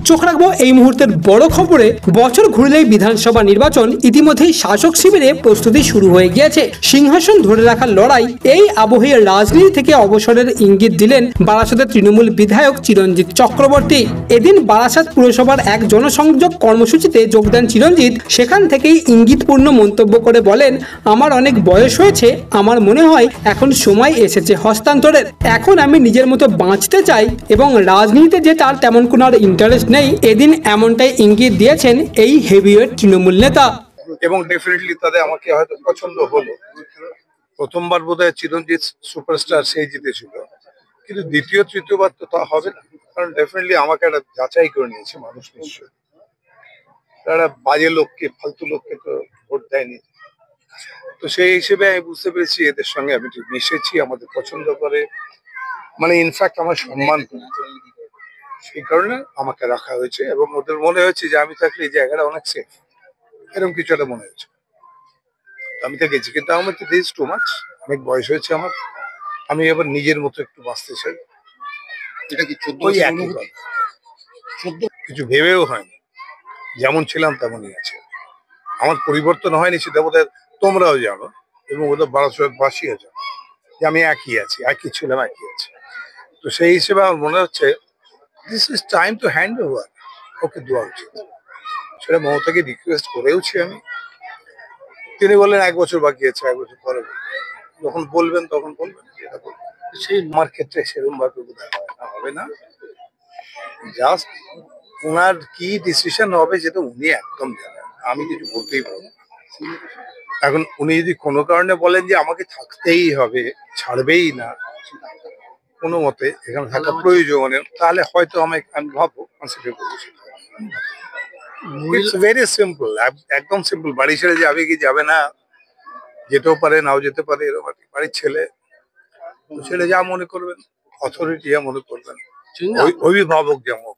চোখ রাখবো এই মুহূর্তের বড় খবরে। বছর ঘুরলেই বিধানসভা নির্বাচন, ইতিমধ্যেই শাসক শিবিরে প্রস্তুতি শুরু হয়ে গিয়েছে। সিংহাসন ধরে রাখার লড়াই, এই আবহে রাজনীতি থেকে অবসরের ইঙ্গিত দিলেন বারাসাতের তৃণমূল বিধায়ক চিরঞ্জিত চক্রবর্তী। এদিন বারাসাত পুরসভার এক জনসংযোগ কর্মসূচিতে যোগ দেন চিরঞ্জিত। সেখান থেকেই ইঙ্গিতপূর্ণ মন্তব্য করে বলেন, আমার অনেক বয়স হয়েছে, আমার মনে হয় এখন সময় এসেছে হস্তান্তরের। এখন আমি নিজের মতো বাঁচতে চাই এবং রাজনীতিতে যে তার তেমন কোনো আর ইন্টারেস্ট নেই। এদিন এমনটাই ইঙ্গিত দিয়েছেন এই হেভিওয়েট তৃণমূল নেতা। এবং ডেফিনেটলি তাদের আমাকে হয়তো পছন্দ হলো। প্রথমবার বোধহয় চিরঞ্জিত সুপারস্টার সেই জিতেছিল, কিন্তু দ্বিতীয় তৃতীয়বার তো তা হবে না, কারণ ডেফিনেটলি আমাকে একটা যাচাই করে নিয়েছে মানুষ। নিশ্চয়ই তারা বাজে লোককে, ফালতু লোককে তো ভোট দেয়নি। তো সেই হিসেবে আমি বুঝতে পেরেছি এদের সঙ্গে আমি ঠিক মিশেছি, আমাদের পছন্দ করে, মানে ইনফ্যাক্ট আমার সম্মান করে। সেই কারণে আমাকে রাখা হয়েছে এবং ওদের মনে হয়েছে যে আমি থাকলে এই জায়গাটা অনেক সেফ, এরকম কিছু একটা মনে হয়েছে। আমি তো গেছি, কিন্তু আমার তো দিস টু মাচ, অনেক বয়স হয়েছে আমার, আমি এবার নিজের মতো একটু বাঁচতে চাই। এটা কি 14 কিছু ভেবেও হয়নি, যেমন ছিলাম তেমনই আছে, আমার পরিবর্তন হয়নি। সেটা বোধহয় তোমরাও জানো এবং ওদের বারাসাতবাসীও জানো যে আমি একই আছি, একই ছিলাম, একই আছি। তো সেই হিসেবে আমার মনে হচ্ছে this is time to hand over, okay দেওয়া উচিত। সেটা মমতাকে রিকোয়েস্ট করেওছি আমি। তিনি বললেন 1 বছর বাকি আছে, 1 বছর পরে যখন বলবেন তখন বলবেন, যেটা বলবেন। সেই আমার ক্ষেত্রে সেরকম ভাবে হবে না। জাস্ট ওনার কি ডিসিশন হবে সেটা উনি একদম জানেন, আমি কিছু বলতেই পারবো না। এখন উনি যদি কোনো কারণে বলেন যে আমাকে থাকতেই হবে, ছাড়বেই না কোনো মতে, এখানে থাকা প্রয়োজন, তাহলে হয়তো আমি ভাববো, কনসিডার করবো। ইটস ভেরি সিম্পল, একদম সিম্পল। বাড়ি ছেড়ে যাবে কি যাবে না, যেতেও পারে নাও যেতে পারে, এরকম বাড়ির ছেলে, ছেলে যা মনে করবেন, অথরিটি যা মনে করবেন, অভিভাবক যেমন।